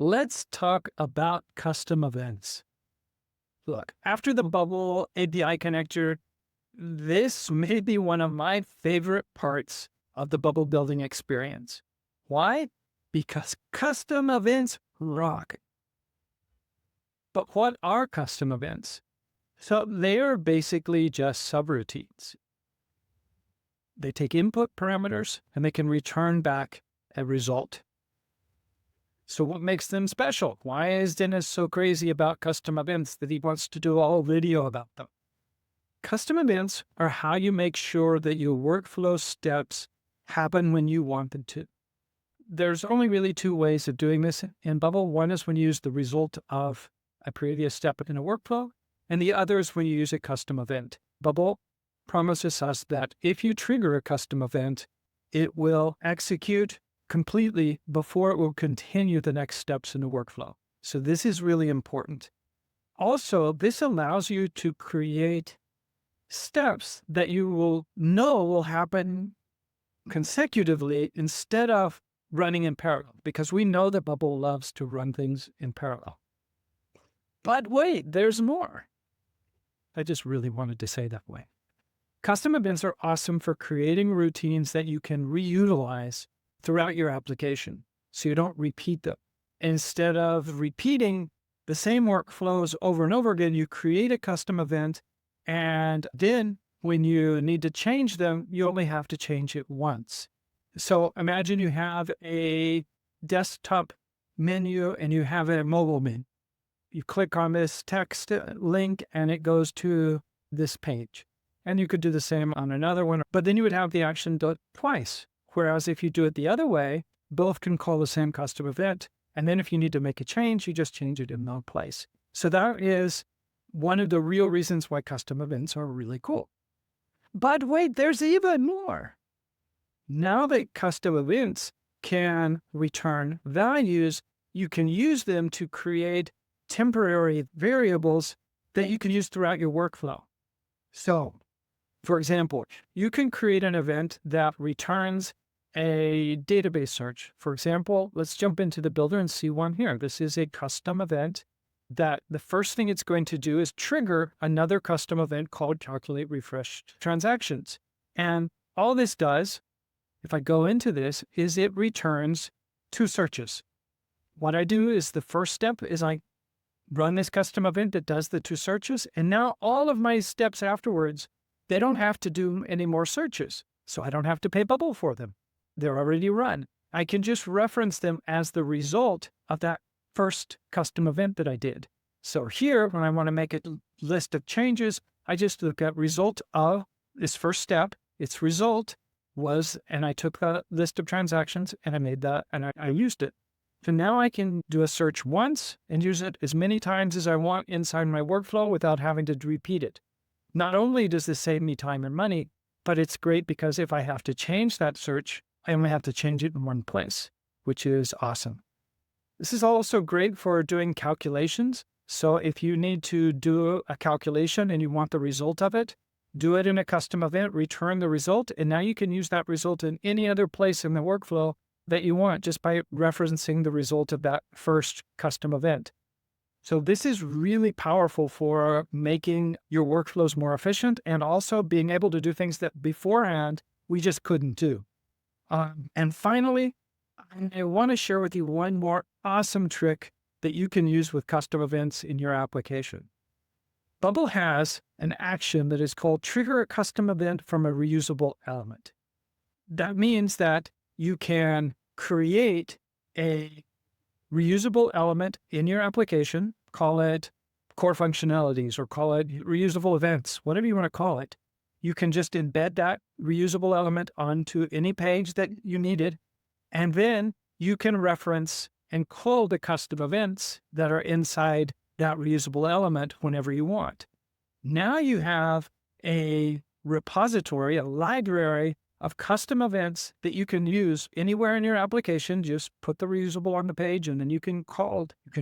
let's talk about custom events. Look, after the Bubble API connector, this may be one of my favorite parts of the Bubble building experience. Why? Because custom events rock. But what are custom events? So they are basically just subroutines. They take input parameters and they can return back a result. So what makes them special? Why is Dennis so crazy about custom events that he wants to do a whole video about them? Custom events are how you make sure that your workflow steps happen when you want them to. There's only really two ways of doing this in Bubble. One is when you use the result of a previous step in a workflow, and the other is when you use a custom event. Bubble promises us that if you trigger a custom event, it will execute completely before it will continue the next steps in the workflow. So this is really important. Also, this allows you to create steps that you will know will happen consecutively instead of running in parallel, because we know that Bubble loves to run things in parallel. But wait, there's more. I just really wanted to say that way. Custom events are awesome for creating routines that you can reutilize throughout your application, so you don't repeat them. Instead of repeating the same workflows over and over again, you create a custom event, and then when you need to change them, you only have to change it once. So imagine you have a desktop menu and you have a mobile menu. You click on this text link and it goes to this page. And you could do the same on another one, but then you would have the action done twice. Whereas if you do it the other way, both can call the same custom event. And then if you need to make a change, you just change it in one place. So that is one of the real reasons why custom events are really cool. But wait, there's even more. Now that custom events can return values, you can use them to create temporary variables that you can use throughout your workflow. So, for example, you can create an event that returns a database search. For example, let's jump into the builder and see one here. This is a custom event that the first thing it's going to do is trigger another custom event called calculate refreshed transactions. And all this does, if I go into this, is it returns two searches. What I do is the first step is I run this custom event that does the two searches. And now all of my steps afterwards, they don't have to do any more searches. So I don't have to pay Bubble for them. They're already run. I can just reference them as the result of that first custom event that I did. So here, when I want to make a list of changes, I just look at result of this first step. Its result was, and I took the list of transactions and I made that and I used it. So now I can do a search once and use it as many times as I want inside my workflow without having to repeat it. Not only does this save me time and money, but it's great because if I have to change that search, I only have to change it in one place, which is awesome. This is also great for doing calculations. So if you need to do a calculation and you want the result of it, do it in a custom event, return the result, and now you can use that result in any other place in the workflow that you want just by referencing the result of that first custom event. So this is really powerful for making your workflows more efficient and also being able to do things that beforehand we just couldn't do. And finally, I want to share with you one more awesome trick that you can use with custom events in your application. Bubble has an action that is called trigger a custom event from a reusable element. That means that you can create a reusable element in your application, call it core functionalities or call it reusable events, whatever you want to call it. You can just embed that reusable element onto any page that you needed, and then you can reference and call the custom events that are inside that reusable element whenever you want. Now you have a repository, a library of custom events that you can use anywhere in your application. Just put the reusable on the page and then you can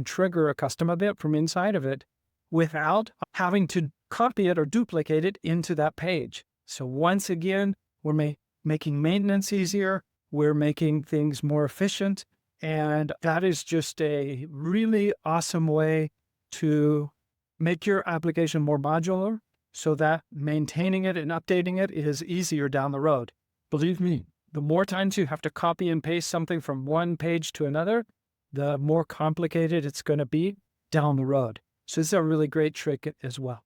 trigger a custom event from inside of it without having to copy it or duplicate it into that page. So once again, we're making maintenance easier. We're making things more efficient. And that is just a really awesome way to make your application more modular so that maintaining it and updating it is easier down the road. Believe me, the more times you have to copy and paste something from one page to another, the more complicated it's going to be down the road. So this is a really great trick as well.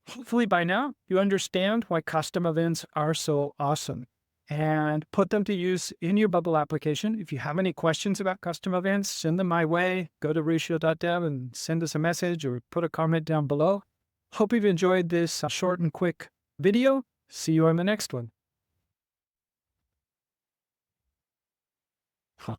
Hopefully by now you understand why custom events are so awesome and put them to use in your Bubble application. If you have any questions about custom events, send them my way. Go to ratio.dev and send us a message or put a comment down below. Hope you've enjoyed this short and quick video. See you on the next one. Huh.